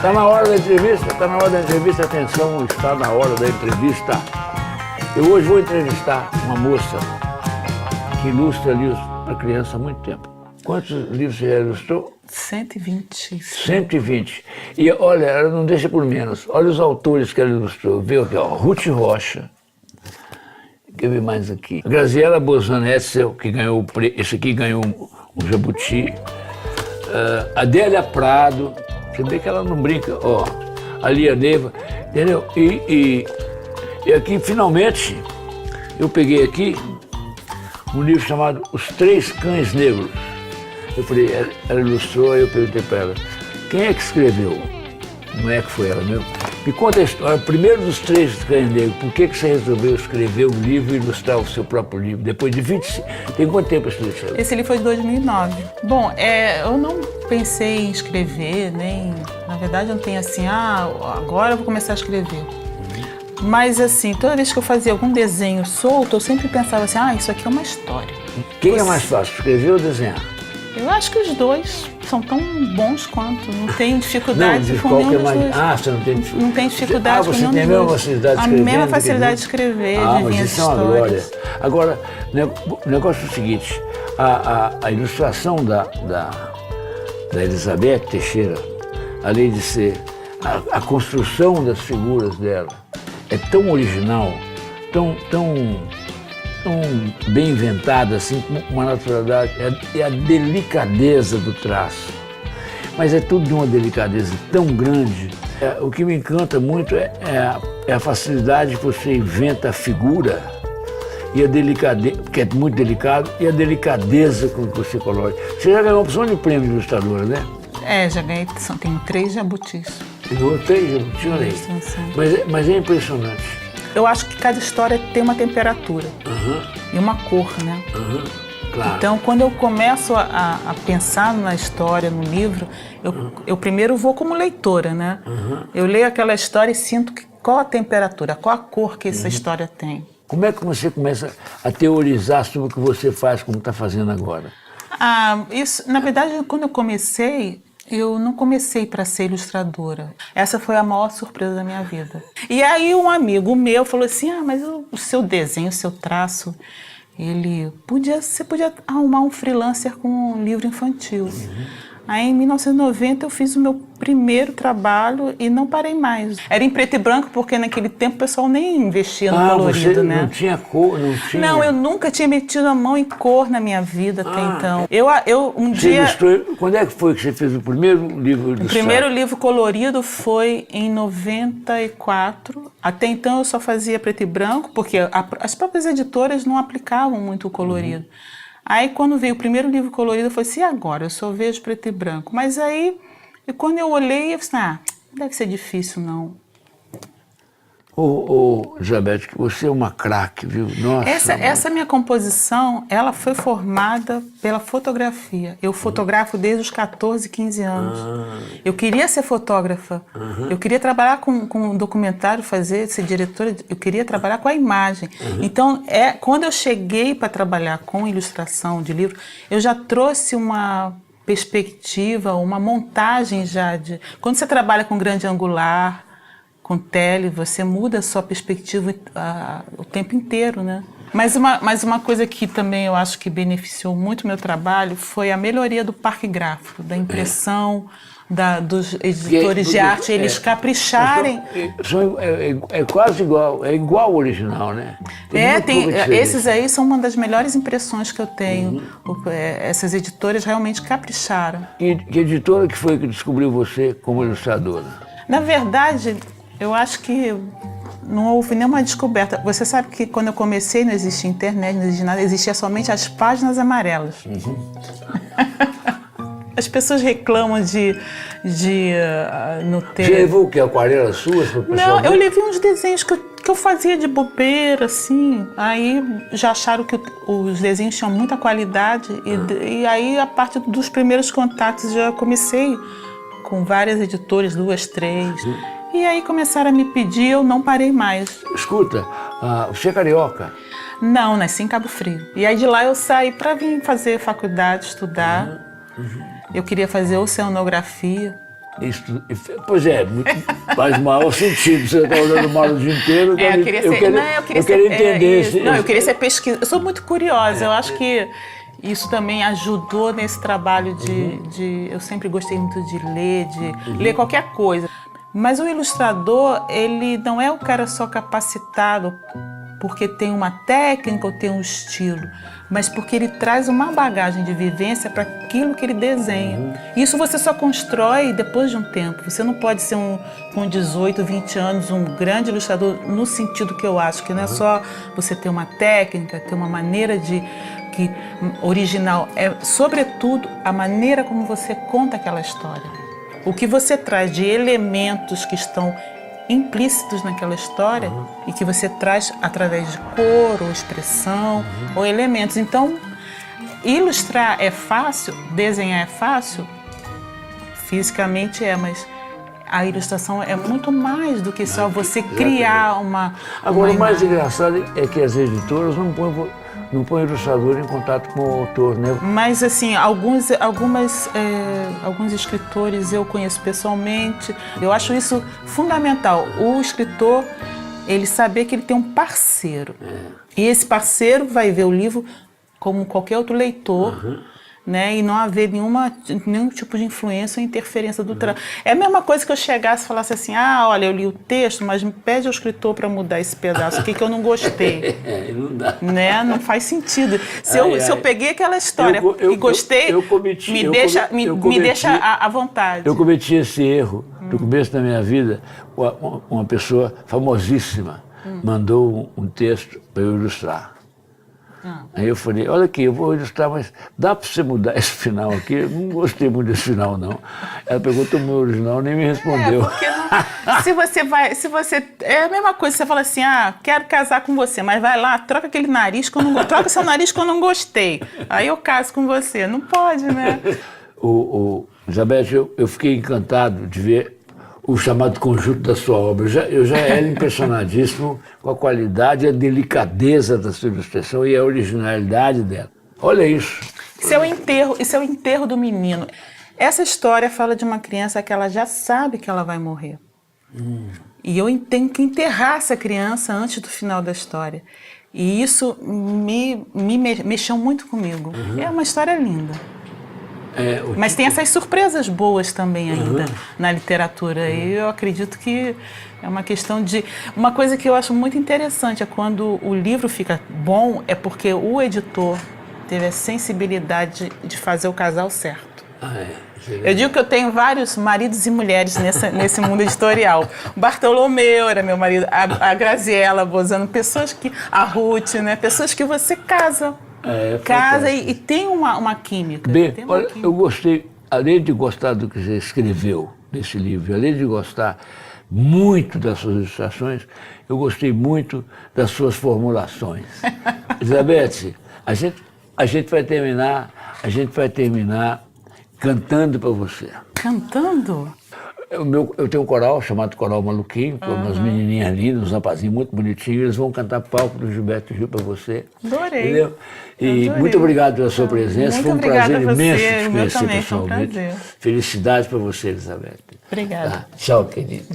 Está na hora da entrevista, está na hora da entrevista, atenção, está na hora da entrevista. Eu hoje vou entrevistar uma moça que ilustra livros para criança há muito tempo. Quantos livros você já ilustrou? 120. 120. E olha, ela não deixa por menos. Olha os autores que ela ilustrou. Vê aqui, ó, Ruth Rocha. Quer ver mais aqui? Graziela Bozan-Etzel, que ganhou esse aqui ganhou um Jabuti. Adélia Prado. Você vê que ela não brinca, ó. A Lia Neiva, entendeu? E aqui, finalmente, eu peguei aqui um livro chamado Os Três Cães Negros. Eu falei, ela ilustrou, aí eu perguntei para ela, quem é que escreveu? Não é que foi ela mesmo? Me conta a história, primeiro dos Três Cães Negros, por que você resolveu escrever um livro e ilustrar o seu próprio livro? Depois de 20... Tem quanto tempo esse livro? Esse livro foi de 2009. Bom, eu não pensei em escrever, nem... Na verdade, eu não tenho assim, agora eu vou começar a escrever. Mas assim, toda vez que eu fazia algum desenho solto, eu sempre pensava assim, isso aqui é uma história. Quem é mais fácil, escrever ou desenhar? Eu acho que os dois são tão bons quanto, não tem dificuldade não, com nenhum dos dois. Você não tem dificuldade? Não tem dificuldade com nenhum dos dois. Você tem a mesma facilidade de escrever? A mesma facilidade de escrever, de vir as histórias. Agora, o negócio é o seguinte, a ilustração da Elizabeth Teixeira, além de ser a construção das figuras dela, é tão original, tão bem inventada, assim, com uma naturalidade, é a delicadeza do traço. Mas é tudo de uma delicadeza tão grande. O que me encanta muito é a facilidade que você inventa a figura e a delicadeza, porque é muito delicado, e a delicadeza com que você coloca. Você já ganhou uma opção de prêmio de ilustradora, né? Já ganhei, tenho 3 jabutis. Ganhou 3 jabutis, olha aí. Mas é impressionante. Eu acho que cada história tem uma temperatura e uma cor, né? Claro. Então, quando eu começo a pensar na história, no livro, eu primeiro vou como leitora, né? Eu leio aquela história e sinto qual a temperatura, qual a cor que essa história tem. Como é que você começa a teorizar sobre o que você faz, como está fazendo agora? Isso, na verdade, quando eu comecei, eu não comecei para ser ilustradora. Essa foi a maior surpresa da minha vida. E aí um amigo meu falou assim, mas o seu desenho, o seu traço, você podia arrumar um freelancer com um livro infantil. Aí em 1990 eu fiz o meu primeiro trabalho e não parei mais. Era em preto e branco porque naquele tempo o pessoal nem investia no colorido, você né? Não tinha cor, não tinha... Não, eu nunca tinha metido a mão em cor na minha vida até então. Eu um dia... Quando é que foi que você fez o primeiro livro ilustrado? O primeiro livro colorido foi em 94. Até então eu só fazia preto e branco, porque as próprias editoras não aplicavam muito o colorido. Aí quando veio o primeiro livro colorido, eu falei assim, e agora? Eu só vejo preto e branco. Mas aí, quando eu olhei, eu falei, não deve ser difícil, não. Elizabeth, você é uma craque, viu? Nossa. Essa minha composição, ela foi formada pela fotografia. Eu fotografo desde os 14, 15 anos. Eu queria ser fotógrafa. Eu queria trabalhar com documentário, ser diretora. Eu queria trabalhar com a imagem. Então, quando eu cheguei para trabalhar com ilustração de livro, eu já trouxe uma perspectiva, uma montagem já de... Quando você trabalha com grande angular, com tele, você muda a sua perspectiva o tempo inteiro, né? Mas uma coisa que também eu acho que beneficiou muito o meu trabalho foi a melhoria do parque gráfico, da impressão, dos editores de arte, eles capricharem. É quase igual, é igual ao original, né? Esses aí são uma das melhores impressões que eu tenho. Essas editoras realmente capricharam. Que editora que foi que descobriu você como ilustradora? Na verdade, eu acho que não houve nenhuma descoberta. Você sabe que quando eu comecei não existia internet, não existia nada, existia somente as páginas amarelas. As pessoas reclamam não ter... Você levou o quê? Aquarelas suas para o pessoal? Não, eu levei uns desenhos que eu fazia de bobeira, assim. Aí já acharam que os desenhos tinham muita qualidade. E aí, a partir dos primeiros contatos, já comecei com várias editoras, 2, 3... E aí começaram a me pedir, eu não parei mais. Escuta, você é carioca? Não, nasci em Cabo Frio. E aí de lá eu saí para vir fazer faculdade, estudar. Eu queria fazer oceanografia. Pois é, faz maior sentido. Você está olhando mal o dia inteiro. Eu queria entender. Eu queria ser pesquisa. Eu sou muito curiosa. Eu acho que isso também ajudou nesse trabalho de eu sempre gostei muito de ler qualquer coisa. Mas o ilustrador, ele não é o cara só capacitado porque tem uma técnica ou tem um estilo, mas porque ele traz uma bagagem de vivência para aquilo que ele desenha. Isso você só constrói depois de um tempo. Você não pode ser com 18, 20 anos um grande ilustrador no sentido que eu acho, que não é só você ter uma técnica, ter uma maneira que original. É, sobretudo, a maneira como você conta aquela história. O que você traz de elementos que estão implícitos naquela história e que você traz através de cor ou expressão ou elementos. Então, ilustrar é fácil, desenhar é fácil, fisicamente mas a ilustração é muito mais do que só você criar uma Agora, o mais imagem. engraçado é que as editoras não põem o ilustrador em contato com o autor, né? Mas, assim, alguns escritores eu conheço pessoalmente. Eu acho isso fundamental. O escritor, ele saber que ele tem um parceiro. E esse parceiro vai ver o livro como qualquer outro leitor, né? E não haver nenhum tipo de influência ou interferência do trabalho. É a mesma coisa que eu chegasse e falasse assim, olha, eu li o texto, mas me pede ao escritor para mudar esse pedaço aqui que eu não gostei. Não dá. Né? Não faz sentido. Se eu peguei aquela história e gostei, me deixa à vontade. Eu cometi esse erro no começo da minha vida. Uma pessoa famosíssima mandou um texto para eu ilustrar. Aí eu falei, olha aqui, eu vou ilustrar, mas dá para você mudar esse final aqui? Eu não gostei muito desse final, não. Ela perguntou o meu original, nem me respondeu. Porque é a mesma coisa, você fala assim, quero casar com você, mas vai lá, troca aquele nariz que eu não gostei, troca seu nariz que eu não gostei. Aí eu caso com você. Não pode, né? Elizabeth, eu fiquei encantado de ver o chamado conjunto da sua obra. Eu já era impressionadíssimo com a qualidade e a delicadeza da sua ilustração e a originalidade dela. Olha isso. Isso é o enterro do menino. Essa história fala de uma criança que ela já sabe que ela vai morrer. E eu tenho que enterrar essa criança antes do final da história. E isso me mexeu muito comigo. É uma história linda. Mas tem essas surpresas boas também ainda na literatura. E eu acredito que é uma questão de... Uma coisa que eu acho muito interessante é quando o livro fica bom, é porque o editor teve a sensibilidade de fazer o casal certo. Eu digo que eu tenho vários maridos e mulheres nesse mundo editorial. O Bartolomeu era meu marido, a Graziella Bozano, pessoas que... A Ruth, né? Pessoas que você casa. Casa e tem uma química. Bem, tem uma olha, química. eu gostei, além de gostar do que você escreveu nesse livro, além de gostar muito das suas ilustrações, eu gostei muito das suas formulações. Elizabeth, a gente vai terminar cantando para você. Cantando? Eu tenho um coral chamado Coral Maluquinho, com umas menininhas lindas, uns rapazinhos muito bonitinhos, eles vão cantar palco do Gilberto Gil para você. Adorei. Entendeu? E Adorei. muito obrigado pela sua presença, foi um prazer imenso te conhecer também, foi um pessoalmente. prazer. Felicidades para você, Elizabeth. Obrigada. Tá? Tchau, querido.